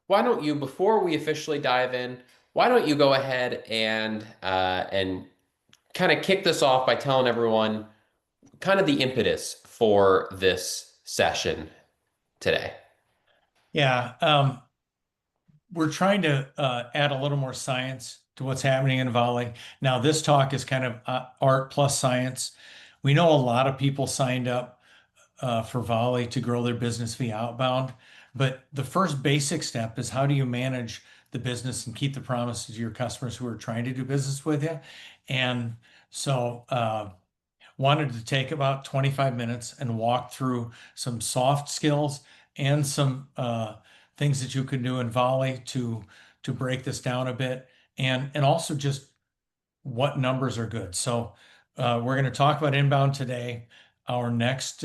why don't you, before we officially dive in, why don't you go ahead and kind of kick this off by telling everyone kind of the impetus for this session today? Yeah, we're trying to add a little more science to what's happening in Volley. Now, this talk is kind of art plus science. We know a lot of people signed up for Volley to grow their business via outbound, but the first basic step is how do you manage the business and keep the promises to your customers who are trying to do business with you? And so, wanted to take about 25 minutes and walk through some soft skills and some things that you can do in Volley to break this down a bit, and also just what numbers are good. So we're going to talk about inbound today. Our next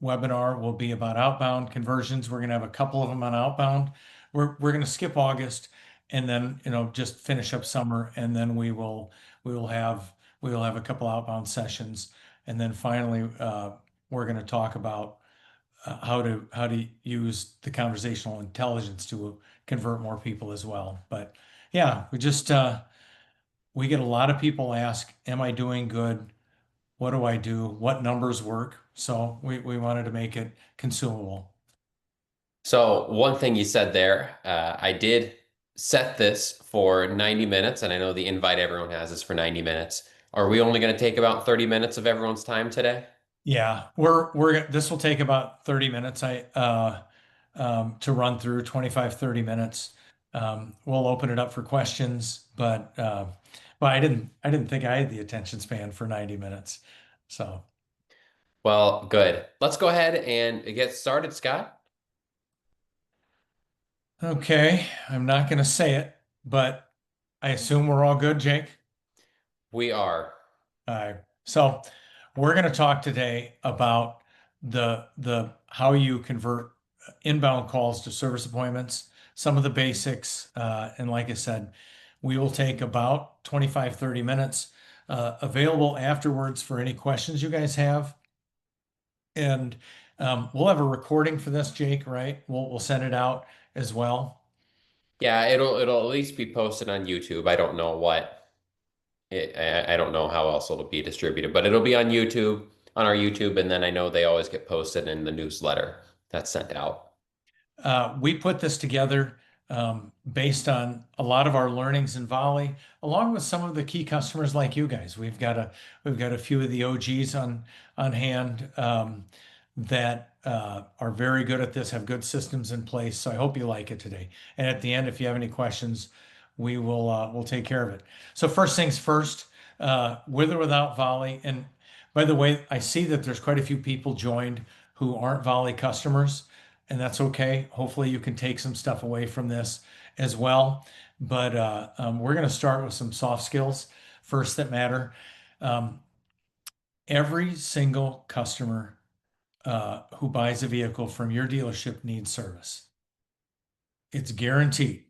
webinar will be about outbound conversions. We're going to have a couple of them on outbound. We're going to skip August and then just finish up summer, and then we will have a couple outbound sessions, and then finally we're going to talk about how to use the conversational intelligence to convert more people as well. But yeah, we get a lot of people ask, "Am I doing good? What do I do? What numbers work?" So we wanted to make it consumable. So one thing you said there, I did set this for 90 minutes, and I know the invite everyone has is for 90 minutes. Are we only going to take about 30 minutes of everyone's time today? Yeah, this will take about 30 minutes to run through 25-30 minutes. We'll open it up for questions, but I didn't think I had the attention span for 90 minutes. So, Well, good. Let's go ahead and get started, Scott. okay, I'm not going to say it, but I assume we're all good, Jake. We are. All right. So we're going to talk today about the how you convert inbound calls to service appointments, some of the basics, and like I said, we will take about 25-30 minutes available afterwards for any questions you guys have. And we'll have a recording for this, Jake, right? We'll send it out as well. Yeah, it'll at least be posted on YouTube. I don't know I don't know how else it'll be distributed, but it'll be on YouTube, on our YouTube, and then I know they always get posted in the newsletter that's sent out. We put this together based on a lot of our learnings in Volley, along with some of the key customers like you guys. We've got a few of the OGs on hand that are very good at this, have good systems in place. So I hope you like it today. And at the end, if you have any questions, we'll take care of it. So first things first, with or without Volley. And by the way, I see that there's quite a few people joined who aren't Volley customers, and that's okay. Hopefully, you can take some stuff away from this as well. But we're going to start with some soft skills first that matter. Um, every single customer who buys a vehicle from your dealership needs service. It's guaranteed.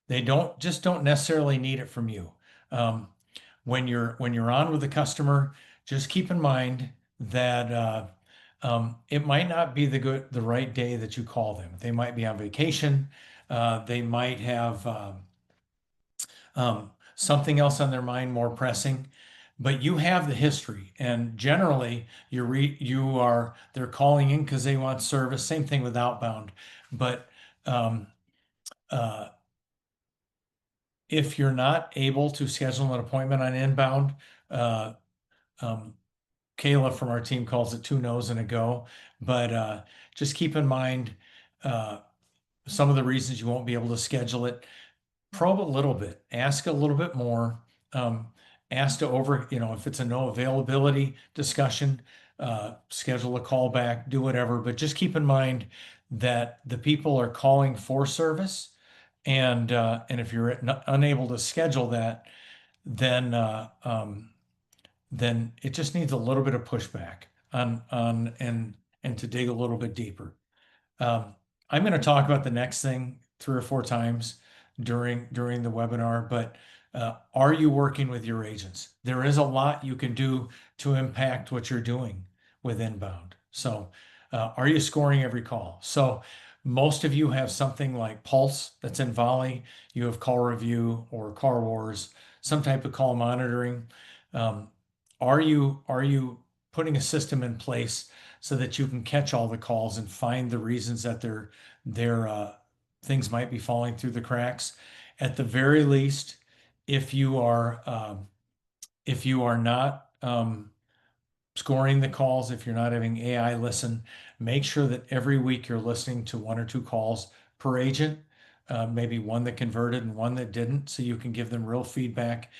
They don't necessarily need it from you. Um, when you're on with the customer, just keep in mind that it might not be the right day that you call them. They might be on vacation. They might have something else on their mind more pressing. But you have the history, and generally they're calling in because they want service. Same thing with outbound, but um, uh, if you're not able to schedule an appointment on inbound, uh, um, Kayla from our team calls it two no's and a go. But just keep in mind uh, some of the reasons you won't be able to schedule it. Probe a little bit, ask a little bit more. Um, Ask to if it's a no availability discussion, schedule a callback, do whatever. But just keep in mind that the people are calling for service, and if you're unable to schedule that, then then it just needs a little bit of pushback on and to dig a little bit deeper. Um, I'm going to talk about the next thing 3 or 4 times during the webinar, but are you working with your agents? There is a lot you can do to impact what you're doing with inbound. So, are you scoring every call? So, Most of you have something like Pulse that's in Volley. You have Call Review or Car Wars, some type of call monitoring. Um, are you putting a system in place so that you can catch all the calls and find the reasons that their things might be falling through the cracks? At the very least, if you are not scoring the calls, if you're not having AI listen, make sure that every week you're listening to one or two calls per agent, maybe one that converted and one that didn't, so you can give them real feedback.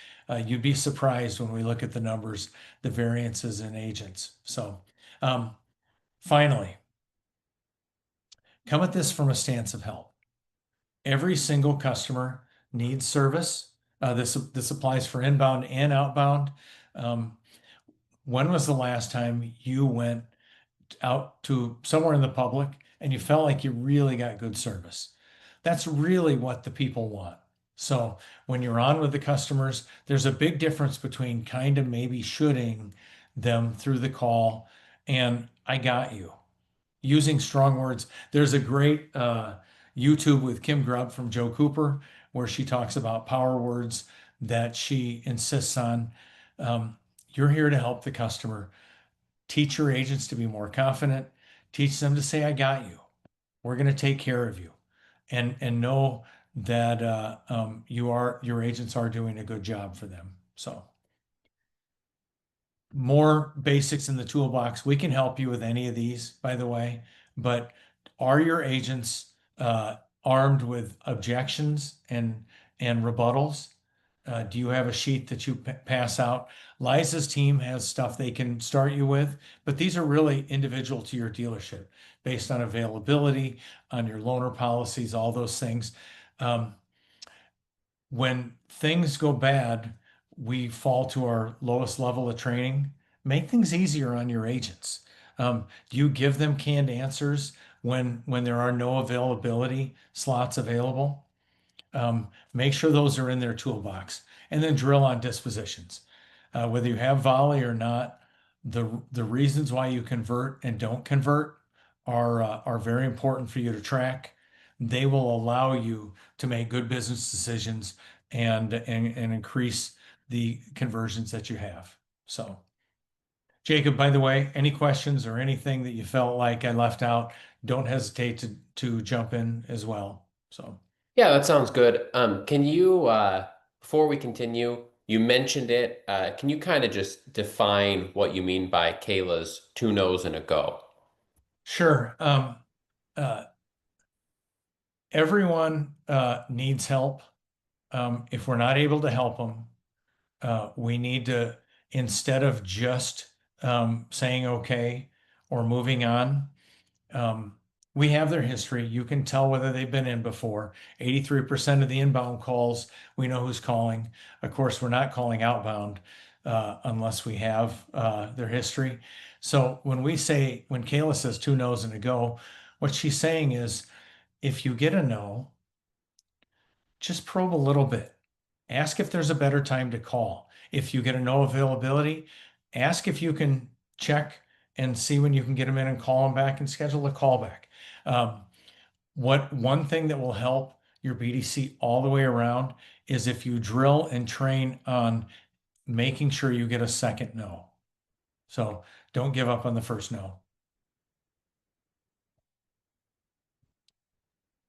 You'd be surprised when we look at the numbers, the variances in agents. So, um, finally, come at this from a stance of help. Every single customer needs service. This applies for inbound and outbound. Um, when was the last time you went out to somewhere in the public and you felt like you really got good service? That's really what the people want. So when you're on with the customers, there's a big difference between kind of maybe shooting them through the call and I got you, using strong words. There's a great YouTube with Kim Grubb from Joe Cooper where she talks about power words that she insists on. Um, you're here to help the customer. Teach your agents to be more confident. Teach them to say, I got you. We're going to take care of you. And know that your agents are doing a good job for them. So more basics in the toolbox. We can help you with any of these, by the way, but are your agents armed with objections and rebuttals? Do you have a sheet that you pass out? Liza's team has stuff they can start you with, but these are really individual to your dealership based on availability, on your loaner policies, all those things. Um, when things go bad, we fall to our lowest level of training. Make things easier on your agents. Do you give them canned answers when there are no availability slots available? Make sure those are in their toolbox, and then drill on dispositions. Whether you have volley or not, the reasons why you convert and don't convert are very important for you to track. They will allow you to make good business decisions and increase the conversions that you have. So, Jacob, by the way, any questions or anything that you felt like I left out, don't hesitate to jump in as well. So. Yeah, that sounds good. Can you, before we continue, you mentioned it. Can you kind of just define what you mean by Kayla's two no's and a go? Sure. Uh, everyone needs help. If we're not able to help them, we need to, instead of just saying okay or moving on, um, we have their history. You can tell whether they've been in before. 83% of the inbound calls, we know who's calling. Of course, we're not calling outbound unless we have their history. So when Kayla says two no's and a go, what she's saying is, if you get a no, just probe a little bit. Ask if there's a better time to call. If you get a no availability, ask if you can check and see when you can get them in and call them back and schedule a callback. Um, what one thing that will help your BDC all the way around is if you drill and train on making sure you get a second no. So don't give up on the first no.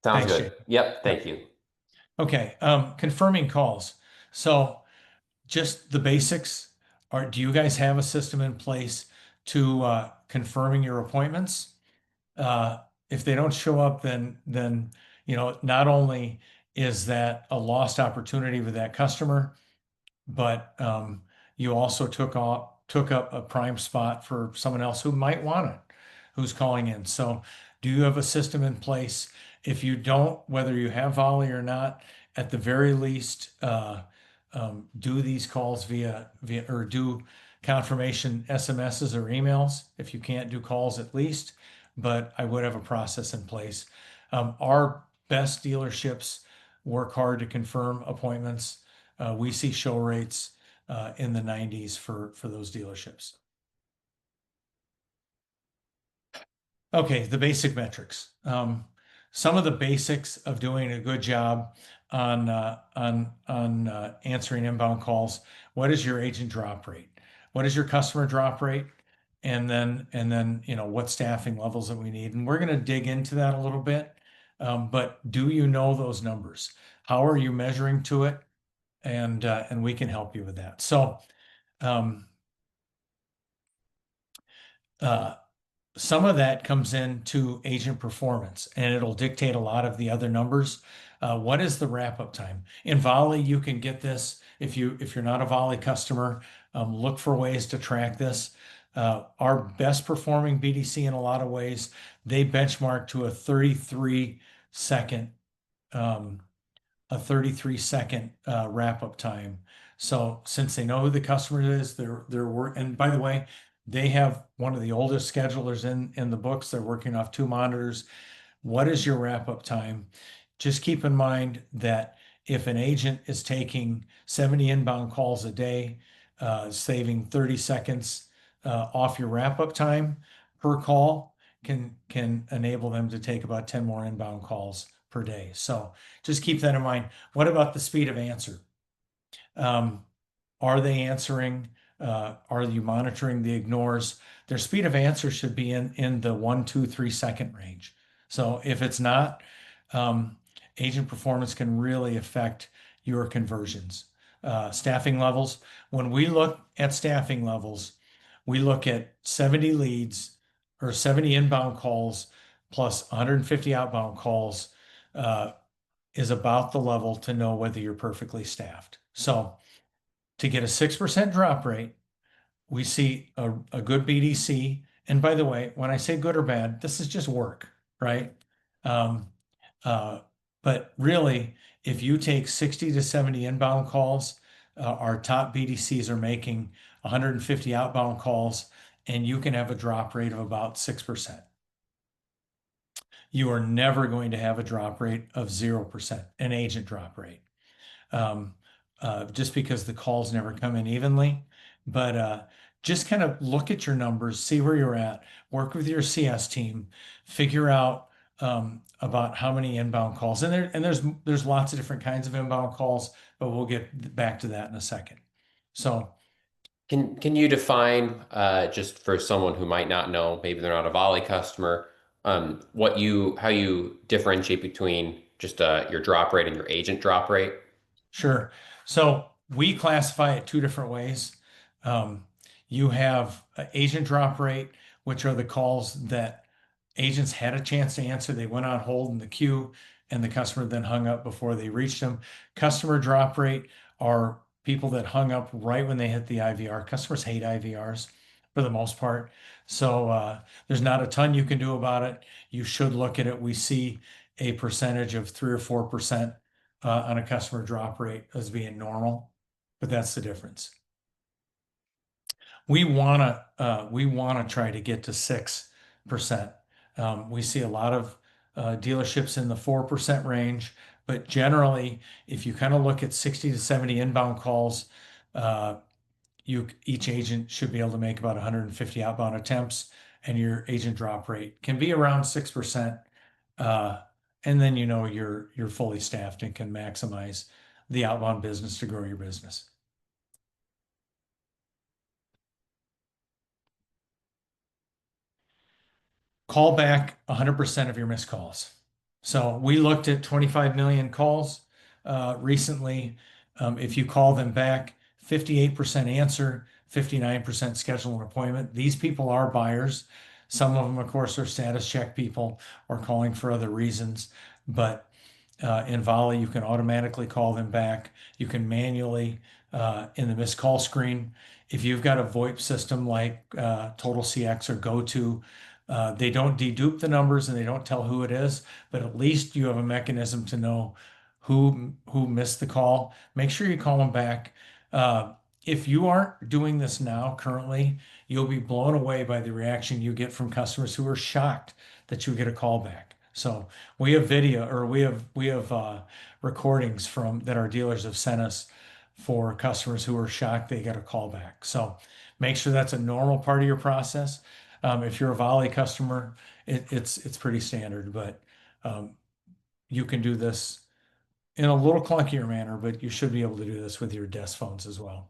Sounds Thanks, good. Jake. Yep, thank Yep. you. Okay. Confirming calls. So just the basics. Do you guys have a system in place to confirming your appointments? Uh, if they don't show up, then not only is that a lost opportunity with that customer, but you also took up a prime spot for someone else who might want it, who's calling in. So, do you have a system in place? If you don't, whether you have Volley or not, at the very least, do these calls via or do confirmation SMSs or emails. If you can't do calls, at least, but I would have a process in place. Our best dealerships work hard to confirm appointments. We see show rates in the 90s for those dealerships. Okay, the basic metrics. some of the basics of doing a good job on answering inbound calls. What is your agent drop rate? What is your customer drop rate? And then what staffing levels that we need. And we're going to dig into that a little bit. But do you know those numbers? How are you measuring to it? And we can help you with that. So um, uh, some of that comes into agent performance, and it'll dictate a lot of the other numbers. What is the wrap-up time? In Volley, you can get this if you're not a Volley customer. Look for ways to track this. Our best performing BDC in a lot of ways, they benchmark to second um, a 33-second wrap-up time. So since they know who the customer is, they're work. And by the way, they have one of the oldest schedulers in the books. They're working off 2 monitors. What is your wrap-up time? Just keep in mind that if an agent is taking 70 inbound calls a day, saving 30 seconds off your wrap-up time per call can enable them to take about 10 more inbound calls per day. So just keep that in mind. What about the speed of answer? Um, are they answering? Are you monitoring the ignores? Their speed of answer should be in the 1, 2, 3 second range. So if it's not, um, agent performance can really affect your conversions. Staffing levels. When we look at staffing levels, we look at 70 leads or 70 inbound calls plus 150 outbound calls uh, is about the level to know whether you're perfectly staffed. So to get a 6% drop rate, we see a good BDC. And by the way, when I say good or bad, this is just work, right? Um, uh, but really, if you take 60 to 70 inbound calls, our top BDCs are making 150 outbound calls, and you can have a drop rate of about 6%. You are never going to have a drop rate of 0%, an agent drop rate, um, just because the calls never come in evenly. But just kind of look at your numbers, see where you're at, work with your CS team, figure out about how many inbound calls. And there's lots of different kinds of inbound calls, but we'll get back to that in a second. So Can you define just for someone who might not know, maybe they're not a Volley customer, how you differentiate between just your drop rate and your agent drop rate? sure. So we classify it 2 different ways. Um, you have agent drop rate, which are the calls that agents had a chance to answer. They went on hold in the queue, and the customer then hung up before they reached them. Customer drop rate are people that hung up right when they hit the IVR. Customers hate IVRs for the most part. So there's not a ton you can do about it. You should look at it. We see a percentage of 3 or 4% on a customer drop rate as being normal, but that's the difference. We wanna try to get to 6%. We see a lot of dealerships in the 4% range, but generally, if you kind of look at 60 to 70 inbound calls, uh, each agent should be able to make about 150 outbound attempts, and your agent drop rate can be around 6%. Uh, and then you're fully staffed and can maximize the outbound business to grow your business. Call back 100% of your missed calls. So we looked at 25 million calls recently. If you call them back, 58% answer, 59% schedule an appointment. These people are buyers. Some of them, of course, are status check people or calling for other reasons. But in Volley, you can automatically call them back. You can manually in the missed call screen. If you've got a VoIP system like Total CX or GoTo, they don't dedupe the numbers and they don't tell who it is, but at least you have a mechanism to know who missed the call. Make sure you call them back. Uh, if you aren't doing this now currently, you'll be blown away by the reaction you get from customers who are shocked that you get a call back. So we have video or we have recordings from that our dealers have sent us for customers who are shocked they got a call back. So make sure that's a normal part of your process. If you're a Volley customer, it's pretty standard, but you can do this in a little clunkier manner, but you should be able to do this with your desk phones as well.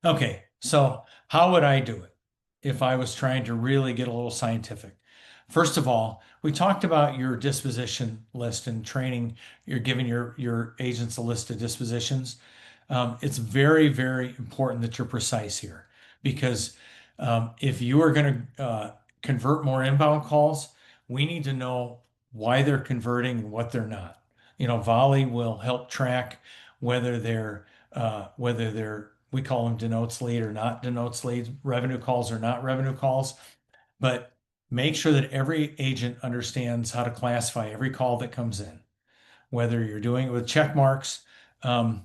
Okay, so how would I do it if I was trying to really get a little scientific? First of all, we talked about your disposition list and training. You're giving your agents a list of dispositions. It's very, very important that you're precise here because if you are going to convert more inbound calls, we need to know why they're converting and what they're not. Volley will help track whether they're we call them denotes lead or not denotes lead, revenue calls or not revenue calls. But make sure that every agent understands how to classify every call that comes in, whether you're doing it with check marks. Um,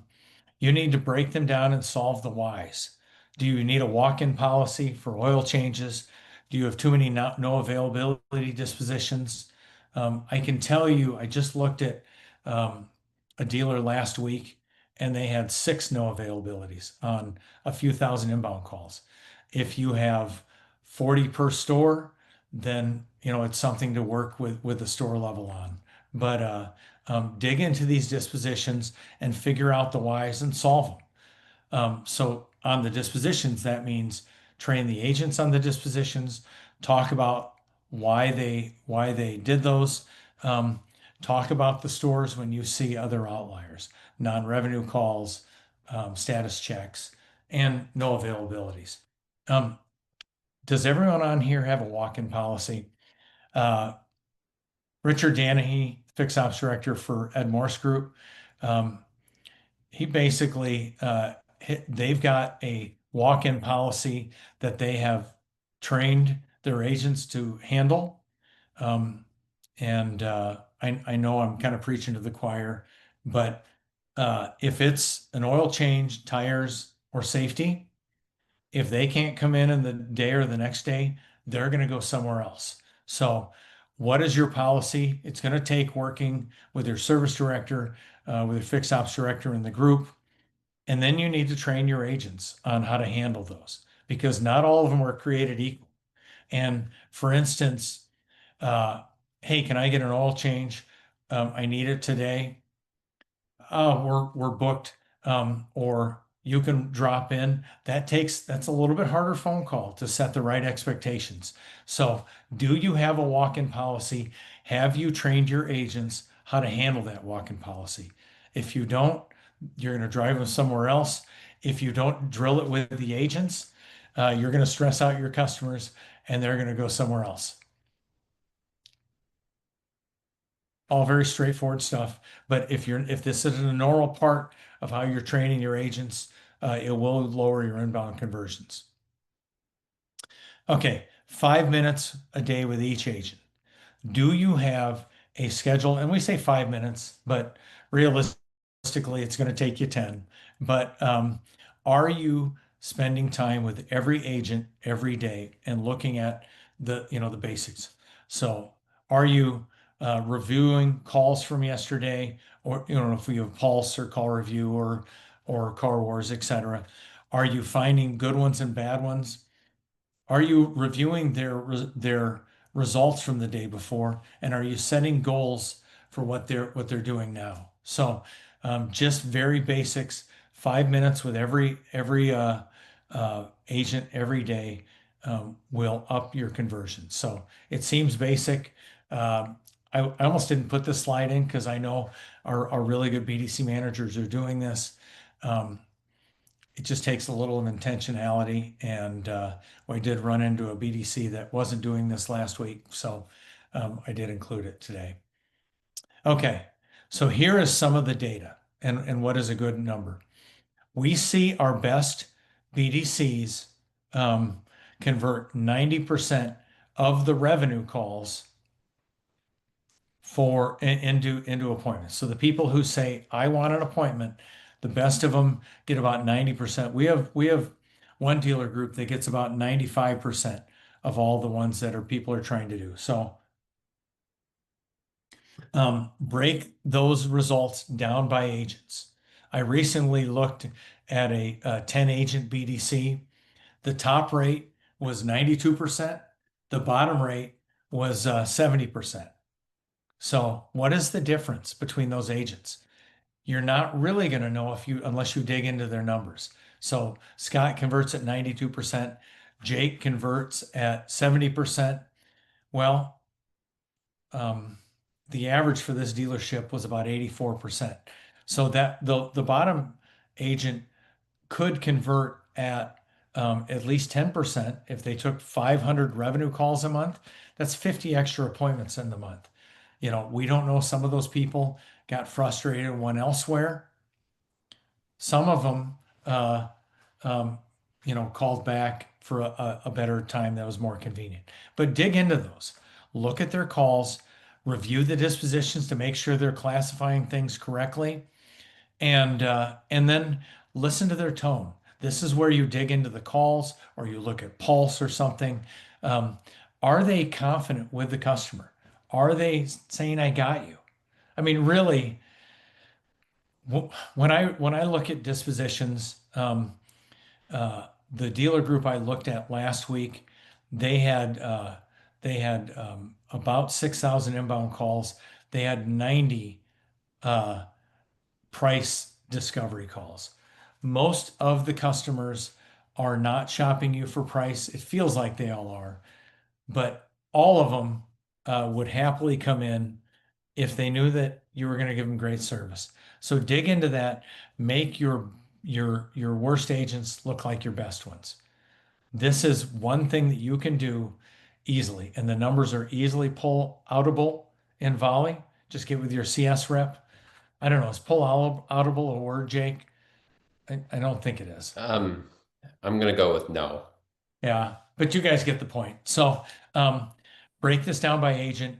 you need to break them down and solve the whys. Do you need a walk-in policy for oil changes? Do you have too many no availability dispositions? I can tell you, I just looked at a dealer last week and they had 6 no availabilities on a few thousand inbound calls. If you have 40 per store, then it's something to work with the store level on. But dig into these dispositions and figure out the whys and solve them. So on the dispositions, that means train the agents on the dispositions, talk about why they did those, um, talk about the stores when you see other outliers, non-revenue calls, status checks, and no availabilities. Um, does everyone on here have a walk-in policy? Uh, Richard Danahy, Fix Ops Director for Ed Morse Group, um, he basically they've got a walk-in policy that they have trained their agents to handle. Um, and I know I'm kind of preaching to the choir, but if it's an oil change, tires, or safety, if they can't come in the day or the next day, they're going to go somewhere else. So, what is your policy? It's going to take working with your service director, with your fixed ops director in the group. And then you need to train your agents on how to handle those because not all of them are created equal. And for instance, uh, hey, can I get an oil change? I need it today. We're booked, or you can drop in. That's a little bit harder phone call to set the right expectations. So, do you have a walk-in policy? Have you trained your agents how to handle that walk-in policy? If you don't, you're going to drive them somewhere else. If you don't drill it with the agents, you're going to stress out your customers and they're going to go somewhere else. All very straightforward stuff. But if this is a normal part of how you're training your agents, it will lower your inbound conversions. Okay, 5 minutes a day with each agent. Do you have a schedule? And we say 5 minutes, but realistically, it's going to take you 10. But are you spending time with every agent every day and looking at the basics? So are you reviewing calls from yesterday, or if we have Pulse or Call Review or Car Wars, etc. Are you finding good ones and bad ones? Are you reviewing their results from the day before, and are you setting goals for what they're doing now? So, just very basics. 5 minutes with every agent every day will up your conversion. So it seems basic. I almost didn't put this slide in because I know our really good BDC managers are doing this. Um, it just takes a little of intentionality. And I did run into a BDC that wasn't doing this last week, so I did include it today. Okay, so here is some of the data and what is a good number. We see our best BDCs convert 90% of the revenue calls into appointments. So the people who say, I want an appointment, the best of them get about 90%. We have one dealer group that gets about 95% of all the ones that people are trying to do. So break those results down by agents. I recently looked at a 10 agent BDC. The top rate was 92%. The bottom rate was 70%. So what is the difference between those agents? You're not really going to know if you unless you dig into their numbers. So Scott converts at 92%, Jake converts at 70%. Well, um, the average for this dealership was about 84%. So that the bottom agent could convert at least 10% if they took 500 revenue calls a month. That's 50 extra appointments in the month. We don't know, some of those people got frustrated and went elsewhere. Some of them, uh, um, called back for a better time that was more convenient. But dig into those. Look at their calls, review the dispositions to make sure they're classifying things correctly, and then listen to their tone. This is where you dig into the calls or you look at pulse or something. Um, are they confident with the customer? Are they saying, "I got you"? I mean, really, when I look at dispositions, the dealer group I looked at last week, they had about 6,000 inbound calls. They had 90 uh, price discovery calls. Most of the customers are not shopping you for price. It feels like they all are, but all of them would happily come in if they knew that you were going to give them great service. So dig into that. Make your worst agents look like your best ones. This is one thing that you can do easily, and the numbers are easily pull outable in Volley. Just get with your CS rep. I don't know, is pull outable a word, Jake? I don't think it is. Um, I'm gonna go with no. Yeah, but you guys get the point. So um, break this down by agent,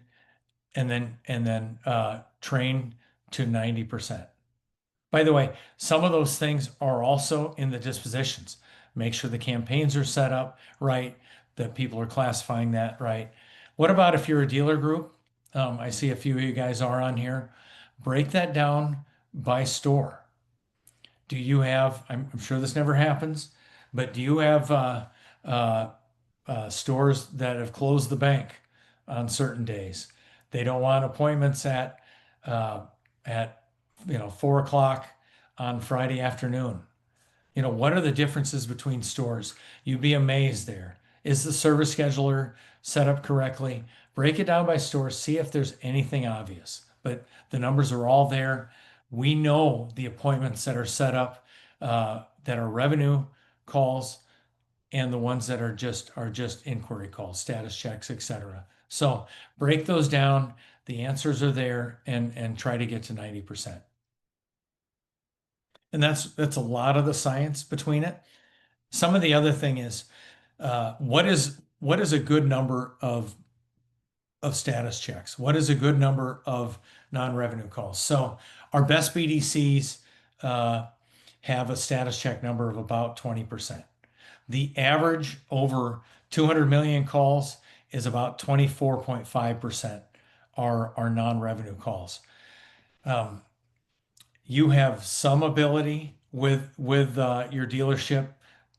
and then train to 90%. By the way, some of those things are also in the dispositions. Make sure the campaigns are set up right, that people are classifying that right. What about if you're a dealer group? I see a few of you guys are on here. Break that down by store. Do you have, I'm sure this never happens, but do you have uh, stores that have closed the bank on certain days? They don't want appointments uh, at 4 o'clock on Friday afternoon. What are the differences between stores? You'd be amazed there. Is the service scheduler set up correctly? Break it down by store, see if there's anything obvious. But the numbers are all there. We know the appointments that are set up that are revenue calls and the ones that are just inquiry calls, status checks, etc. So break those down. The answers are there, and try to get to 90%. And that's a lot of the science between it. Some of the other thing is what is a good number of status checks? What is a good number of non-revenue calls? So our best BDCs uh, have a status check number of about 20%. The average over 200 million calls is about 24.5% are non-revenue calls. Um, you have some ability with your dealership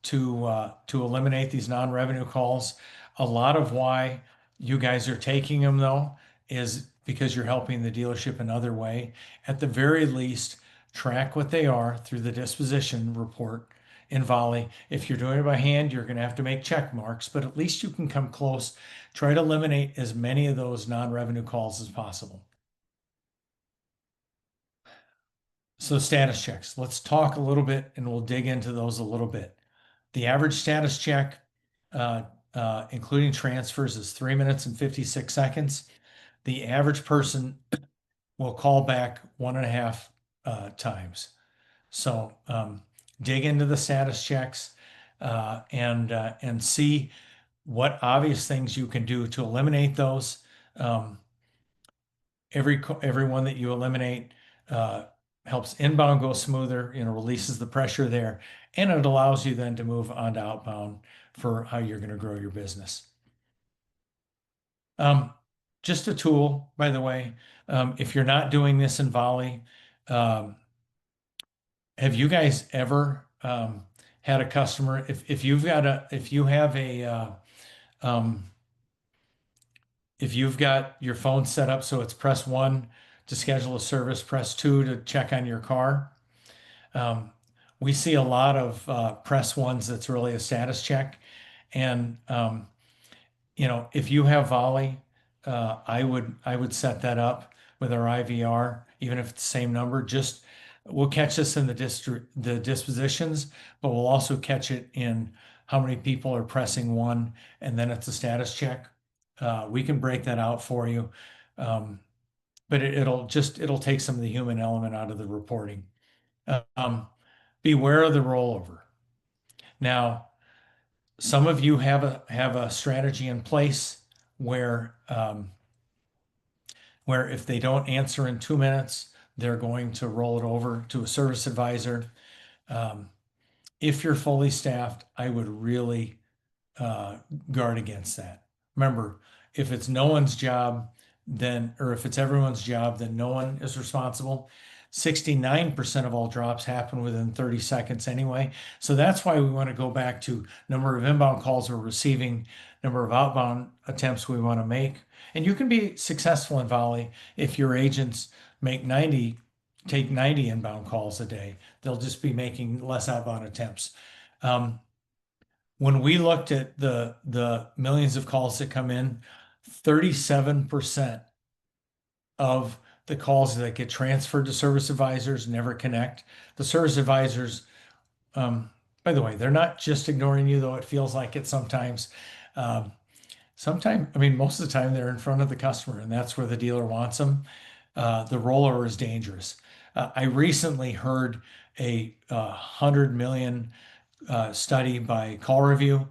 to eliminate these non-revenue calls. A lot of why you guys are taking them though is because you're helping the dealership another way. At the very least, track what they are through the disposition report in Volley. If you're doing it by hand, you're going to have to make check marks, but at least you can come close. Try to eliminate as many of those non-revenue calls as possible. So status checks. Let's talk a little bit and we'll dig into those a little bit. The average status check, uh, including transfers, is 3 minutes and 56 seconds. The average person will call back 1.5 times. So dig into the status checks and see what obvious things you can do to eliminate those. Um, every one that you eliminate uh, helps inbound go smoother, releases the pressure there, and it allows you then to move on to outbound for how you're going to grow your business. Um, just a tool, by the way. If you're not doing this in Volley, um, have you guys ever had a customer? If you have a um, If you've got your phone set up so it's press one to schedule a service, press two to check on your car. Um, we see a lot of press ones that's really a status check. And if you have Volley, I would set that up with our IVR, even if it's the same number. Just we'll catch this in the dispositions, but we'll also catch it in how many people are pressing one, and then it's a status check. We can break that out for you, um, but it'll take some of the human element out of the reporting. Um, Beware of the rollover. Now, some of you have a strategy in place where if they don't answer in 2 minutes, they're going to roll it over to a service advisor. Um, if you're fully staffed, I would really uh, guard against that. Remember, if it's no one's job, or if it's everyone's job, then no one is responsible. 69% of all drops happen within 30 seconds anyway. So that's why we want to go back to number of inbound calls we're receiving, number of outbound attempts we want to make. And you can be successful in Volley if your agents take 90 inbound calls a day. They'll just be making less outbound attempts. Um, when we looked at the millions of calls that come in, 37% of the calls that get transferred to service advisors never connect. The service advisors, um, by the way, they're not just ignoring you, though it feels like it sometimes. Um, Sometimes, I mean, most of the time they're in front of the customer, and that's where the dealer wants them. The rollover is dangerous. I recently heard a 100 million study by Call Review.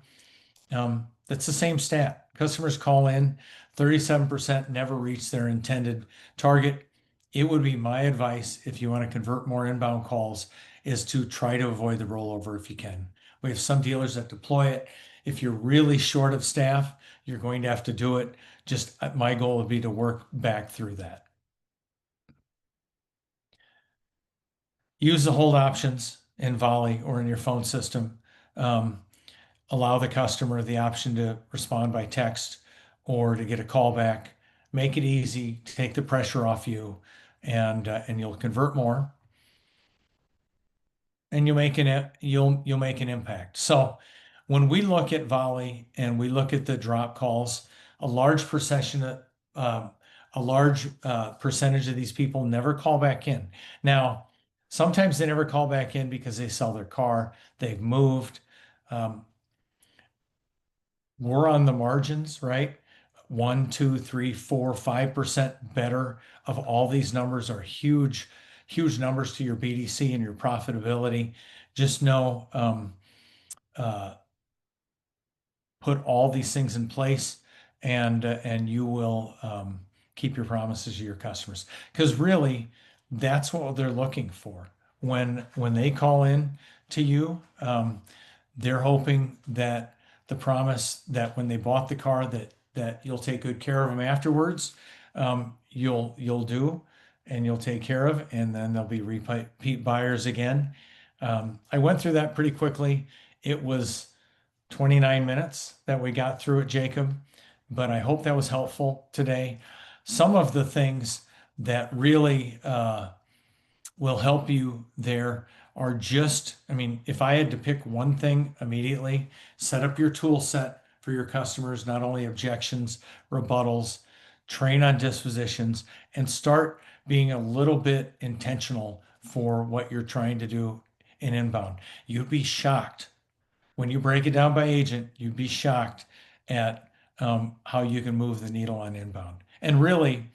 That's the same stat. Customers call in, 37% never reach their intended target. It would be my advice if you want to convert more inbound calls is to try to avoid the rollover if you can. We have some dealers that deploy it. If you're really short of staff, you're going to have to do it. Just my goal would be to work back through that. Use the hold options in Volley or in your phone system. Um, Allow the customer the option to respond by text or to get a call back. Make it easy to take the pressure off you, and you'll convert more, and you'll make an impact. So when we look at Volley and we look at the drop calls, a large percentage um, a large percentage of these people never call back in. Now, sometimes they never call back in because they sell their car, they've moved. Um, we're on the margins, right? 1, 2, 3, 4, 5% better of all these numbers are huge, huge numbers to your BDC and your profitability. Just know, uh, put all these things in place, and you will keep your promises to your customers. Because really, that's what they're looking for when they call in to you. They're hoping that the promise that when they bought the car that you'll take good care of them afterwards, you'll do, and you'll take care of, and then they'll be repeat buyers again. I went through that pretty quickly. It was 29 minutes that we got through it, Jacob, but I hope that was helpful today. Some of the things that really will help you there are just, I mean, if I had to pick one thing immediately, set up your tool set for your customers, not only objections, rebuttals, train on dispositions, and start being a little bit intentional for what you're trying to do in inbound. You'd be shocked when you break it down by agent, you'd be shocked at how you can move the needle on inbound. And really,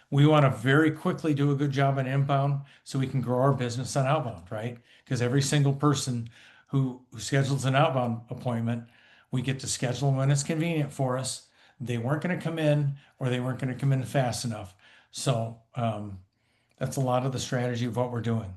we want to very quickly do a good job on inbound so we can grow our business on outbound, right? Because every single person who schedules an outbound appointment, we get to schedule them when it's convenient for us. They weren't going to come in, or they weren't going to come in fast enough. So that's a lot of the strategy of what we're doing.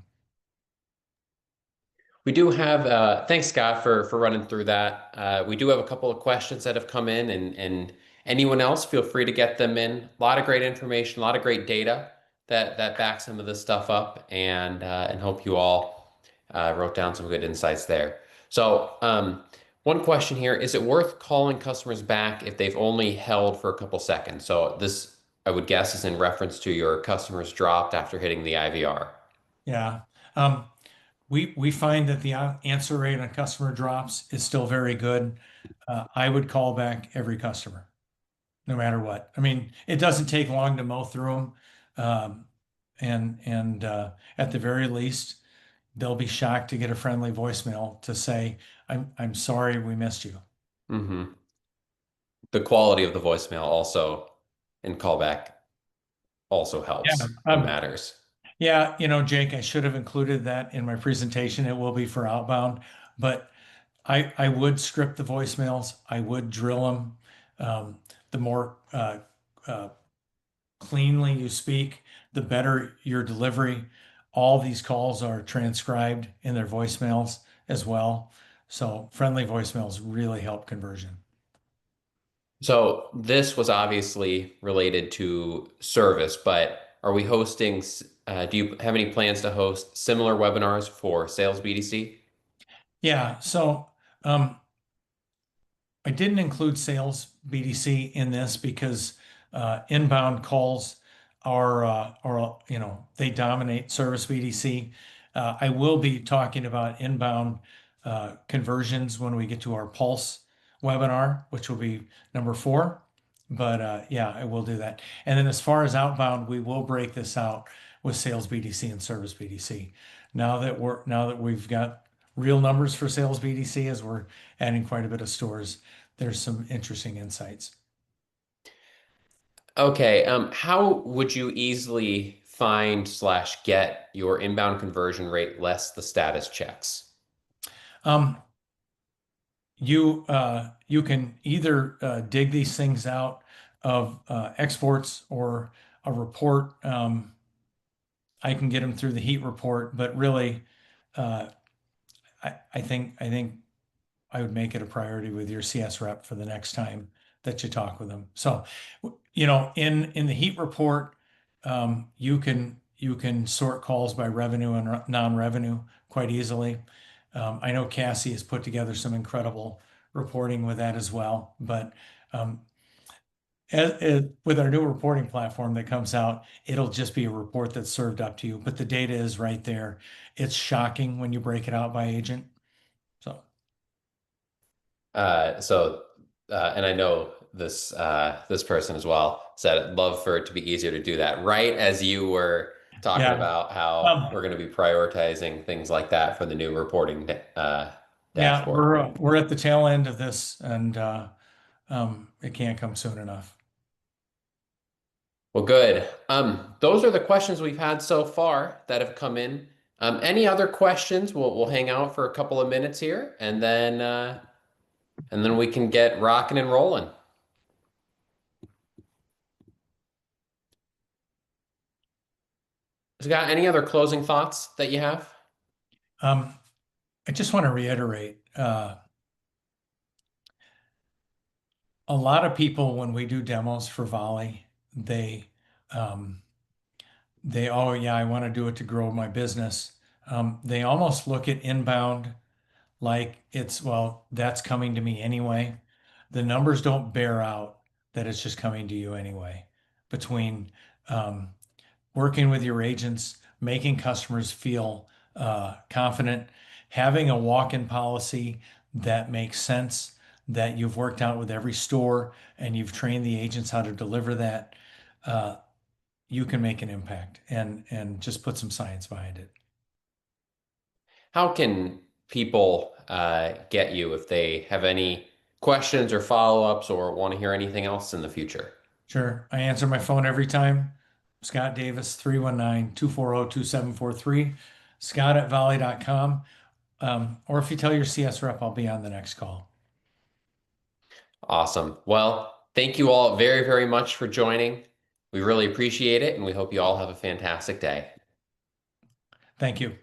We do have, thanks, Scott, for running through that. We do have a couple of questions that have come in, and anyone else, feel free to get them in. A lot of great information, a lot of great data that backs some of this stuff up, and hope you all wrote down some good insights there. So, One question here, is it worth calling customers back if they've only held for a couple seconds? So this, I would guess, is in reference to your customers dropped after hitting the IVR. Yeah. Um, we find that the answer rate on customer drops is still very good. I would call back every customer, no matter what. I mean, it doesn't take long to mow through them, and at the very least, they'll be shocked to get a friendly voicemail to say, I'm sorry we missed you." Hmm. The quality of the voicemail also and callback also Yeah. helps and matters. Yeah, Jake, I should have included that in my presentation. It will be for outbound, but I would script the voicemails. I would drill them. The more uh, cleanly you speak, the better your delivery. All these calls are transcribed in their voicemails as well. So friendly voicemails really help conversion. So this was obviously related to service, but are we hosting, do you have any plans to host similar webinars for sales BDC? Yeah, so um, I didn't include sales BDC in this because inbound calls they dominate service BDC. I will be talking about inbound conversions when we get to our Pulse webinar, which will be number 4. But yeah, I will do that. And then as far as outbound, we will break this out with sales BDC and service BDC. Now that we've got real numbers for sales BDC as we're adding quite a bit of stores, there's some interesting insights. Okay, how would you easily find slash get your inbound conversion rate less the status checks? Um, you can either dig these things out of exports or a report. I can get them through the heat report, but really, uh, I think I would make it a priority with your CS rep for the next time that you talk with them. So, in the heat report, you can sort calls by revenue and non-revenue quite easily. I know Cassie has put together some incredible reporting with that as well. But um, with our new reporting platform that comes out, it'll just be a report that's served up to you. But the data is right there. It's shocking when you break it out by agent. So. So, and I know this person as well said, I'd love for it to be easier to do that. Right as you were talking Yeah. about how Um, we're going to be prioritizing things like that for the new reporting yeah, dashboard. we're at the tail end of this, and it can't come soon enough. Well, good. Those are the questions we've had so far that have come in. Any other questions? We'll hang out for a couple of minutes here, and then we can get rocking and rolling. Scott, any other closing thoughts that you have? Um, I just want to reiterate, a lot of people when we do demos for Volley, they um, oh yeah, I want to do it to grow my business. They almost look at inbound like it's, well, that's coming to me anyway. The numbers don't bear out that it's just coming to you anyway. Between um, working with your agents, making customers feel confident, having a walk-in policy that makes sense, that you've worked out with every store and you've trained the agents how to deliver that, uh, you can make an impact and just put some science behind it. How can people get you if they have any questions or follow-ups or want to hear anything else in the future? Sure. I answer my phone every time. Scott Davis, 319-240-2743, scott@volley.com. Or if you tell your CS rep, I'll be on the next call. Awesome. Well, thank you all very, very much for joining. We really appreciate it, and we hope you all have a fantastic day. Thank you.